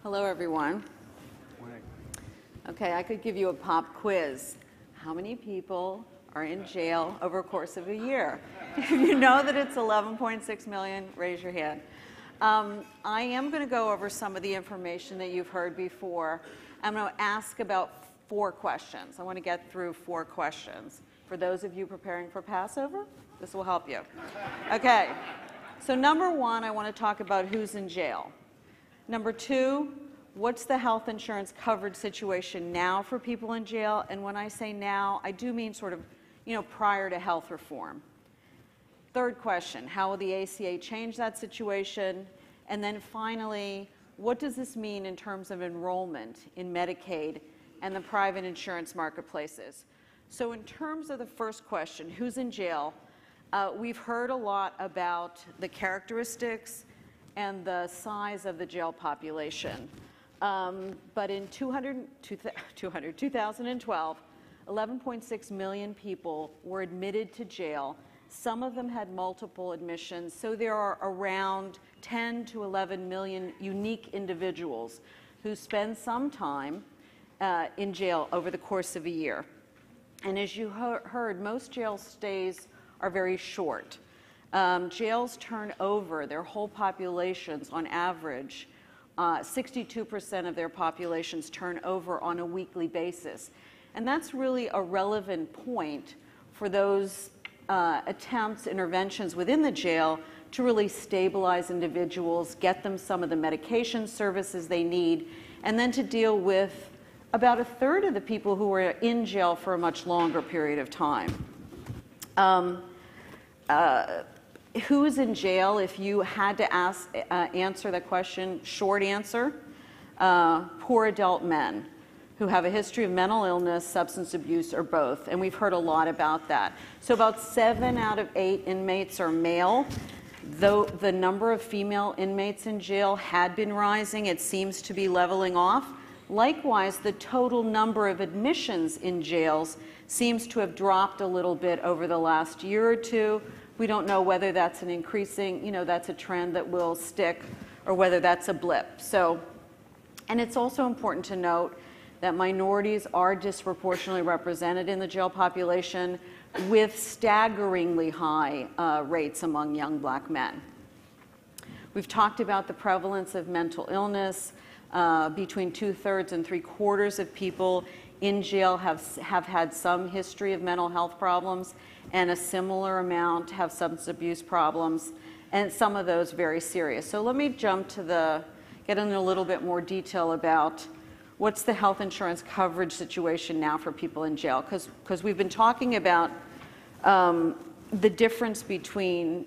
Hello, everyone. Okay, I could give you a pop quiz. How many people are in jail over a course of a year? If you know that it's 11.6 million, raise your hand. I am going to go over some of the information that you've heard before. I'm going to ask about 4 questions. I want to get through 4 questions. For those of you preparing for Passover, this will help you. Okay, so number 1, I want to talk about who's in jail. Number 2, what's the health insurance coverage situation now for people in jail? And when I say now, I do mean sort of, prior to health reform. Third question, how will the ACA change that situation? And then finally, what does this mean in terms of enrollment in Medicaid and the private insurance marketplaces? So in terms of the first question, who's in jail? We've heard a lot about the characteristics and the size of the jail population. But in 2012, 11.6 million people were admitted to jail. Some of them had multiple admissions, so there are around 10 to 11 million unique individuals who spend some time in jail over the course of a year. And as you heard, most jail stays are very short. Jails turn over their whole populations on average. 62% of their populations turn over on a weekly basis. And that's really a relevant point for those attempts, interventions within the jail to really stabilize individuals, get them some of the medication services they need, and then to deal with about a third of the people who are in jail for a much longer period of time. Who's in jail? If you had to answer the question, short answer, poor adult men who have a history of mental illness, substance abuse, or both. And we've heard a lot about that. So about 7 out of 8 inmates are male. Though the number of female inmates in jail had been rising, it seems to be leveling off. Likewise, the total number of admissions in jails seems to have dropped a little bit over the last year or two. We don't know whether that's an increasing, that's a trend that will stick, or whether that's a blip. So, and it's also important to note that minorities are disproportionately represented in the jail population with staggeringly high rates among young black men. We've talked about the prevalence of mental illness. Between 2/3 and 3/4 of people in jail have had some history of mental health problems, and a similar amount have substance abuse problems, and some of those very serious. So let me jump to get into a little bit more detail about what's the health insurance coverage situation now for people in jail, because we've been talking about the difference between,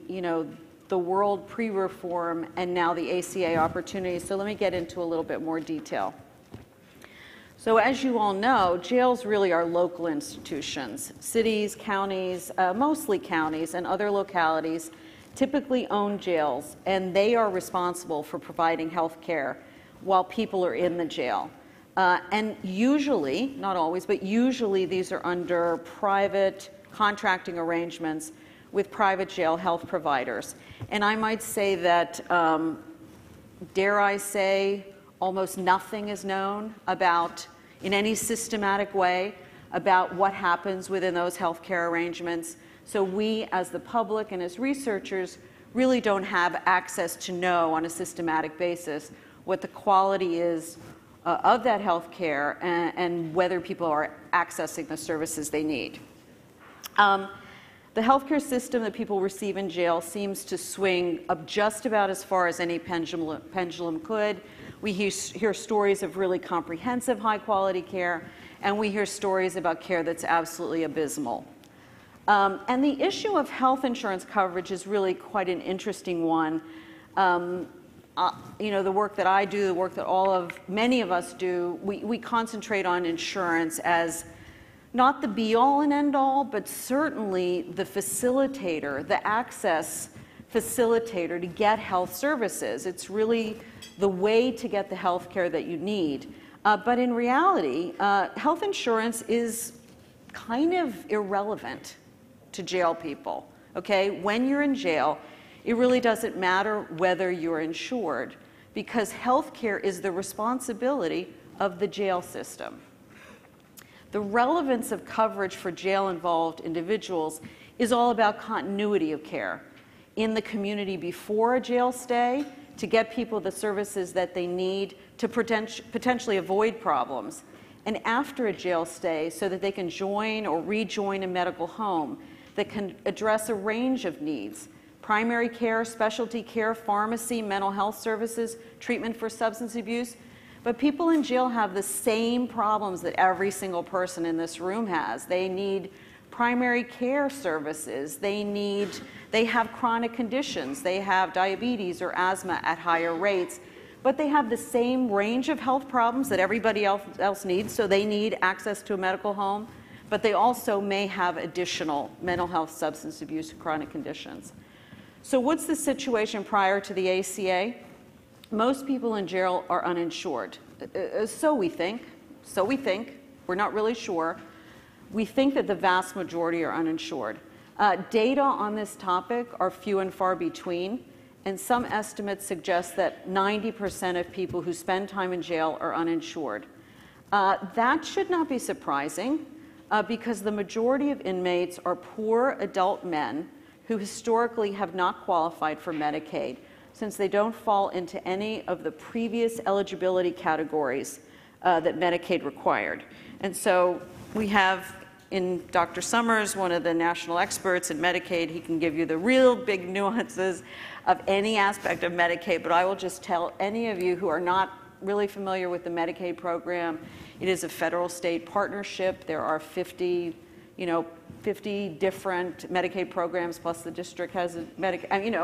the world pre-reform and now the ACA opportunities. So let me get into a little bit more detail. So as you all know, jails really are local institutions. Cities, counties, mostly counties and other localities typically own jails, and they are responsible for providing health care while people are in the jail. And usually, not always, but usually these are under private contracting arrangements with private jail health providers. And I might say that, dare I say, almost nothing is known about, in any systematic way, about what happens within those healthcare arrangements. So we, as the public and as researchers, really don't have access to know on a systematic basis what the quality is of that healthcare and whether people are accessing the services they need. The healthcare system that people receive in jail seems to swing up just about as far as any pendulum could. We hear stories of really comprehensive, high-quality care, and we hear stories about care that's absolutely abysmal. And the issue of health insurance coverage is really quite an interesting one. The work that I do, the work that many of us do, we concentrate on insurance as not the be-all and end-all, but certainly the facilitator, the access facilitator to get health services. It's really the way to get the health care that you need. But in reality, health insurance is kind of irrelevant to jail people, okay? When you're in jail, it really doesn't matter whether you're insured, because health care is the responsibility of the jail system. The relevance of coverage for jail-involved individuals is all about continuity of care in the community before a jail stay, to get people the services that they need to potentially avoid problems, and after a jail stay so that they can join or rejoin a medical home that can address a range of needs: primary care, specialty care, pharmacy, mental health services, treatment for substance abuse. But people in jail have the same problems that every single person in this room has. They need primary care services. They have chronic conditions. They have diabetes or asthma at higher rates. But they have the same range of health problems that everybody else needs, so they need access to a medical home. But they also may have additional mental health, substance abuse, chronic conditions. So what's the situation prior to the ACA? Most people in jail are uninsured. So we think. We're not really sure. We think that the vast majority are uninsured. Data on this topic are few and far between, and some estimates suggest that 90% of people who spend time in jail are uninsured. That should not be surprising, because the majority of inmates are poor adult men who historically have not qualified for Medicaid, since they don't fall into any of the previous eligibility categories that Medicaid required. And so we have in Dr. Summers, one of the national experts in Medicaid. He can give you the real big nuances of any aspect of Medicaid, but I will just tell any of you who are not really familiar with the Medicaid program, it is a federal-state partnership. There are 50 different Medicaid programs, plus the district has a Medicaid,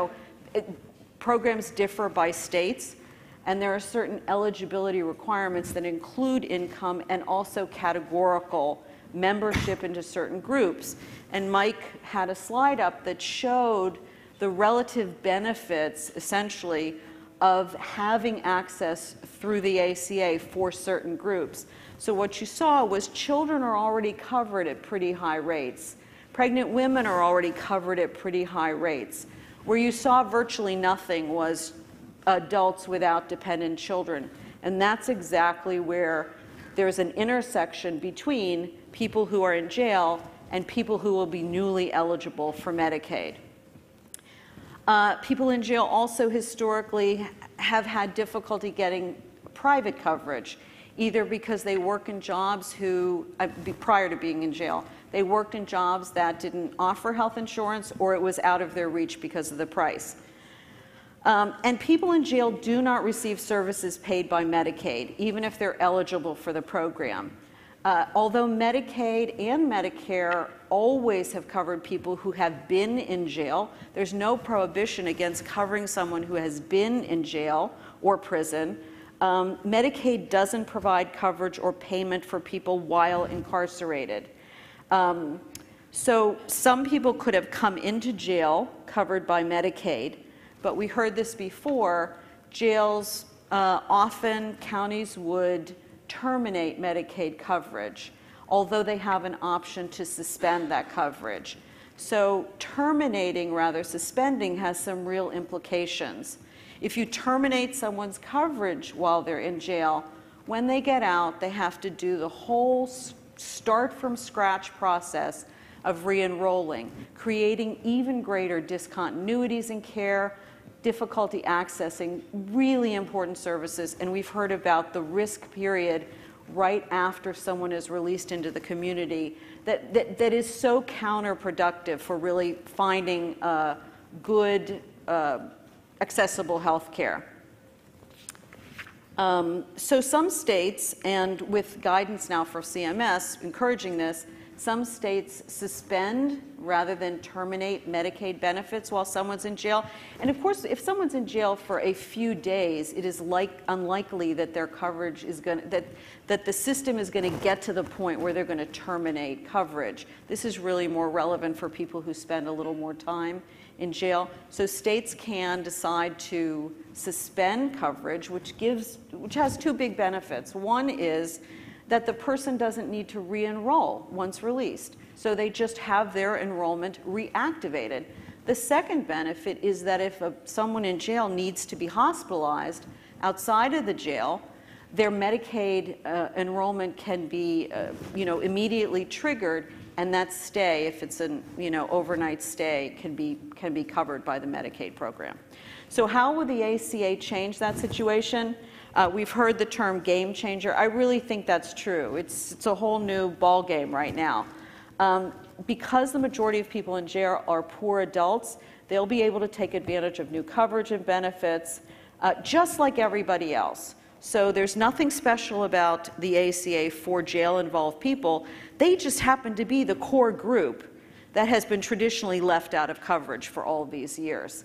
programs differ by states, and there are certain eligibility requirements that include income and also categorical membership into certain groups. And Mike had a slide up that showed the relative benefits, essentially, of having access through the ACA for certain groups. So what you saw was children are already covered at pretty high rates. Pregnant women are already covered at pretty high rates. Where you saw virtually nothing was adults without dependent children. And that's exactly where there's an intersection between people who are in jail and people who will be newly eligible for Medicaid. People in jail also historically have had difficulty getting private coverage, either because they work in jobs prior to being in jail, they worked in jobs that didn't offer health insurance, or it was out of their reach because of the price. And people in jail do not receive services paid by Medicaid, even if they're eligible for the program. Although Medicaid and Medicare always have covered people who have been in jail, there's no prohibition against covering someone who has been in jail or prison. Medicaid doesn't provide coverage or payment for people while incarcerated. So some people could have come into jail covered by Medicaid, but we heard this before, jails, often counties would terminate Medicaid coverage, although they have an option to suspend that coverage. So terminating, rather suspending, has some real implications. If you terminate someone's coverage while they're in jail, when they get out, they have to do the whole start from scratch process of re-enrolling, creating even greater discontinuities in care, difficulty accessing really important services, and we've heard about the risk period right after someone is released into the community that is so counterproductive for really finding good, accessible health care. So some states, and with guidance now for CMS encouraging this, some states suspend rather than terminate Medicaid benefits while someone's in jail. And of course, if someone's in jail for a few days, it is unlikely that their coverage is going to, that the system is going to get to the point where they're going to terminate coverage. This is really more relevant for people who spend a little more time in jail. So states can decide to suspend coverage, which has two big benefits. One is that the person doesn't need to re-enroll once released. So they just have their enrollment reactivated. The second benefit is that if someone in jail needs to be hospitalized outside of the jail, their Medicaid enrollment can be, immediately triggered, and that stay, if it's an, overnight stay, can be covered by the Medicaid program. So how will the ACA change that situation? We've heard the term game changer. I really think that's true. It's a whole new ball game right now. Because the majority of people in jail are poor adults, they'll be able to take advantage of new coverage and benefits, just like everybody else. So there's nothing special about the ACA for jail-involved people. They just happen to be the core group that has been traditionally left out of coverage for all of these years.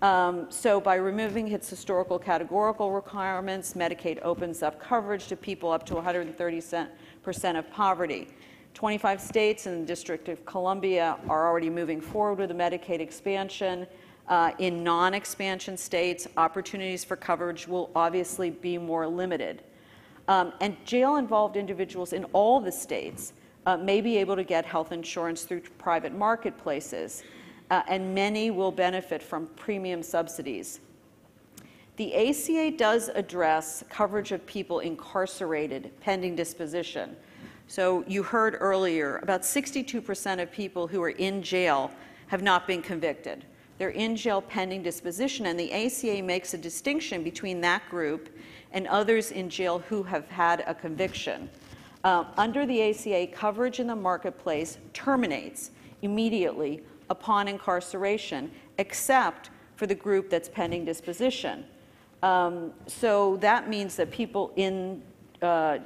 So by removing its historical categorical requirements, Medicaid opens up coverage to people up to 130% of poverty. 25 states and the District of Columbia are already moving forward with the Medicaid expansion. In non-expansion states, opportunities for coverage will obviously be more limited. And jail-involved individuals in all the states may be able to get health insurance through private marketplaces, and many will benefit from premium subsidies. The ACA does address coverage of people incarcerated pending disposition. So you heard earlier, about 62% of people who are in jail have not been convicted. They're in jail pending disposition, and the ACA makes a distinction between that group and others in jail who have had a conviction. Under the ACA, coverage in the marketplace terminates immediately upon incarceration, except for the group that's pending disposition. So that means that people in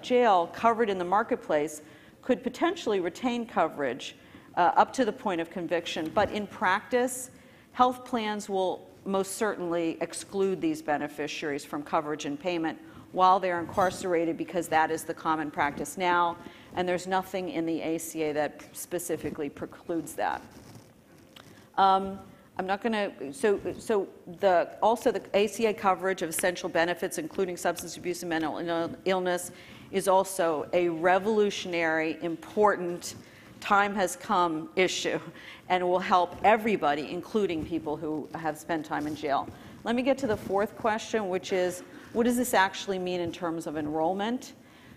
jail covered in the marketplace could potentially retain coverage up to the point of conviction, but in practice, health plans will most certainly exclude these beneficiaries from coverage and payment while they're incarcerated, because that is the common practice now, and there's nothing in the ACA that specifically precludes that. I'm not going to, also the ACA coverage of essential benefits, including substance abuse and mental illness, is also a revolutionary, important, time has come issue, and will help everybody, including people who have spent time in jail. Let me get to the fourth question, which is, what does this actually mean in terms of enrollment?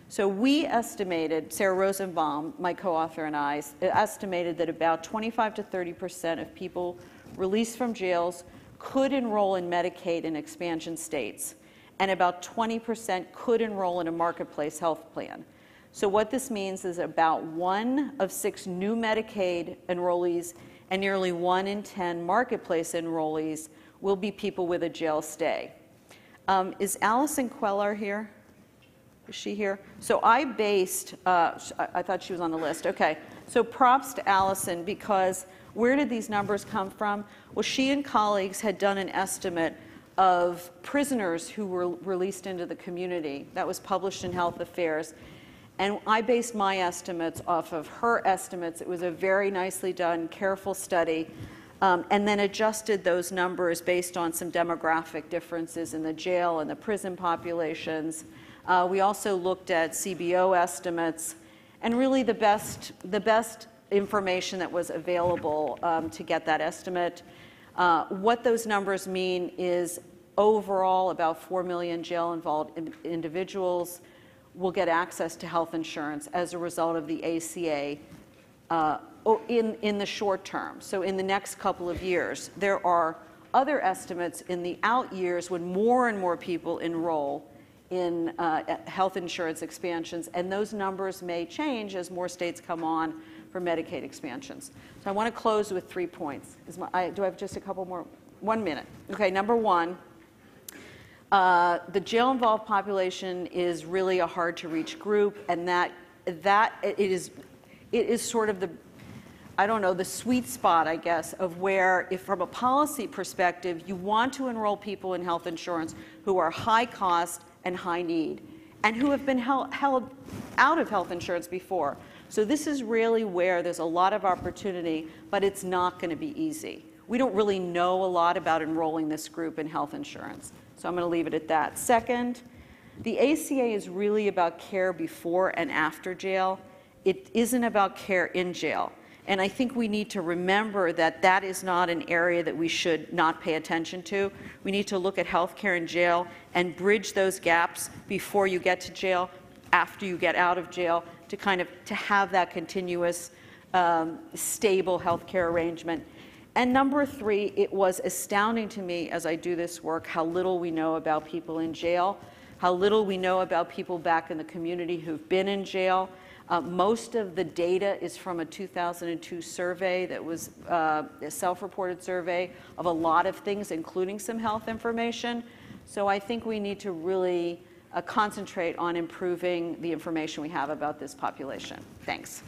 So we estimated, Sarah Rosenbaum, my co-author, and I estimated that about 25 to 30% of people released from jails could enroll in Medicaid in expansion states, and about 20% could enroll in a marketplace health plan. So what this means is about 1 of 6 new Medicaid enrollees and nearly 1 in 10 marketplace enrollees will be people with a jail stay. Is Allison Queller here? Is she here? So I based, I thought she was on the list. Okay, so props to Allison, because where did these numbers come from? Well, she and colleagues had done an estimate of prisoners who were released into the community. That was published in Health Affairs. And I based my estimates off of her estimates. It was a very nicely done, careful study, and then adjusted those numbers based on some demographic differences in the jail and the prison populations. We also looked at CBO estimates, and really the best information that was available to get that estimate. What those numbers mean is overall about 4 million jail-involved individuals will get access to health insurance as a result of the ACA in the short term. So in the next couple of years. There are other estimates in the out years when more and more people enroll in health insurance expansions, and those numbers may change as more states come on for Medicaid expansions. So I want to close with 3 points. Do I have just a couple more? 1 minute. Okay, number one, the jail-involved population is really a hard-to-reach group, and that it is sort of the, I don't know, the sweet spot, I guess, of where, if from a policy perspective, you want to enroll people in health insurance who are high cost and high need, and who have been held out of health insurance before. So this is really where there's a lot of opportunity, but it's not going to be easy. We don't really know a lot about enrolling this group in health insurance. So I'm going to leave it at that. Second, the ACA is really about care before and after jail. It isn't about care in jail. And I think we need to remember that that is not an area that we should not pay attention to. We need to look at healthcare in jail and bridge those gaps before you get to jail, after you get out of jail, to have that continuous, stable healthcare arrangement. And number three, it was astounding to me as I do this work how little we know about people in jail, how little we know about people back in the community who've been in jail. Most of the data is from a 2002 survey that was a self-reported survey of a lot of things, including some health information. So I think we need to really concentrate on improving the information we have about this population. Thanks.